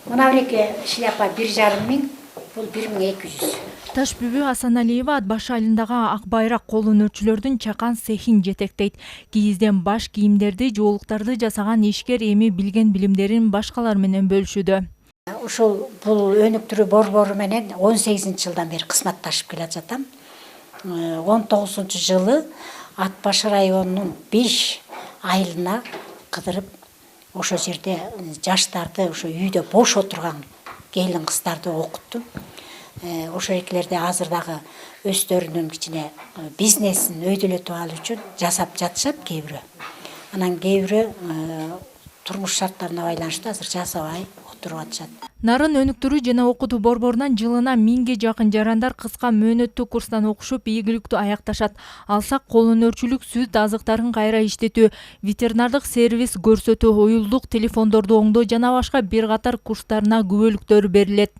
Мына биреке шляпа 1,5 миң, бул 1,200. Таш бүбү Асаналиева Ат Баш айылындагы ак байрак кол өнөрчүлөрдүн чакан цехин жетектейт. Кийизден баш кийимдерди, жоолуктарды жасаган ишкер эми билген билимдерин башкалар менен бөлүшүүдө. Ушул бул өнүктүрүү борбору менен 18-жылдан бери кызматташып келе жатам. 19-жылы Ат Баш районунун 5 айылына кыдырып, ошо жерде жаштарды, ошо үйдө бош отурган келин кыздарды окуттум. Ошо экилерде азыр дагы өздөрүнүн кичине бизнесин өйдөлөтүп алуу үчүн жасап жатышат кээ бирөө. Анан кээ бирөө турмуш шарттарына байланыштуу азыр жасабай отуруп атышат. Нарын өнүктүрүү жана окутуу борборунан жылына 1000ге жакын жарандар кыска мөөнөттүү курстан окушуп, ийгиликтүү аякташат. Алсак кол өнөрчүлүк, сүт азыктарын кайра иштетүү, ветеринардык сервис көрсөтүү, уюлдук телефондорду оңдоо жана башка бир катар курстарына күбөлүктөр берилет.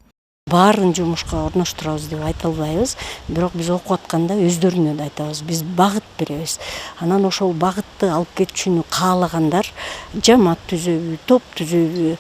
Баарын жумушка орноштурабыз деп айта албайбыз, бирок биз окуп атканда өздөрүнө да айтабыз, биз багыт беребиз. Анан ошол багытты алып кетүүнү каалагандар жамаат түзөбү, топ түзөбү,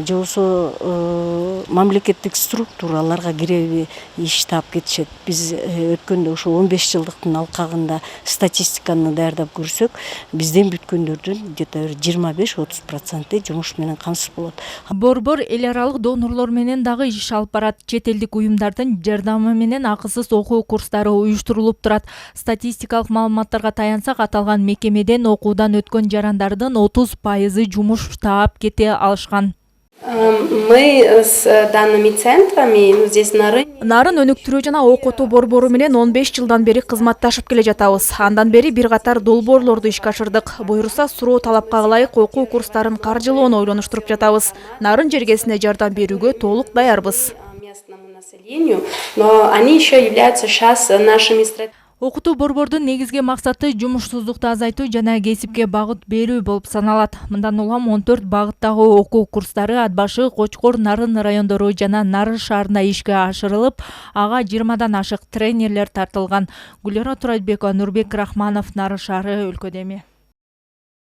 же болбосо мамлекеттик структураларга киреби иш таап кетишет. Биз өткөндө ошо 15 жылдыктын алкагында статистиканы даярдап көрсөк, бизден бүткөндөрдүн где-то 25-30% жумуш менен камсыз болот. Борбор эл аралык донорлор менен дагы иш алып барат. Чет элдик уюмдардын жардамы менен акысыз окуу курстары уюштурулуп турат. Статистикалык маалыматтарга таянсак, аталган мекемеден окуудан өткөн жарандардын 30% жумуш таап кете алышкан. Мы с данными центрами здесь на рынке. Нарын өнүктүрүү жана окутуу борбору менен 15 жылдан бери кызматташып келе жатабыз. Андан бери бир катар долбоорлорду ишке ашырдык. Буюрса, суроо талапка ылайык окуу курстарын каржылоону ойлонуштуруп жатабыз. Нарын жергесине жардам берүүгө толук даярбыз. Местному населению, но они еще являются сейчас нашими стратегиями. Окутуу борбордун негизги максаты жумушсуздукту азайтуу жана кесипке багыт берүү болуп саналат. Мындан улам 14 багыттагы окуу курстары Ат Башы, Кочкор, Нарын райондору жана Нарын шаарында ишке ашырылып, ага 20дан ашык тренерлер тартылган. Гүлера Турайбекова, Нурбек Рахманов, Нарын шаары, өлкөдө эми.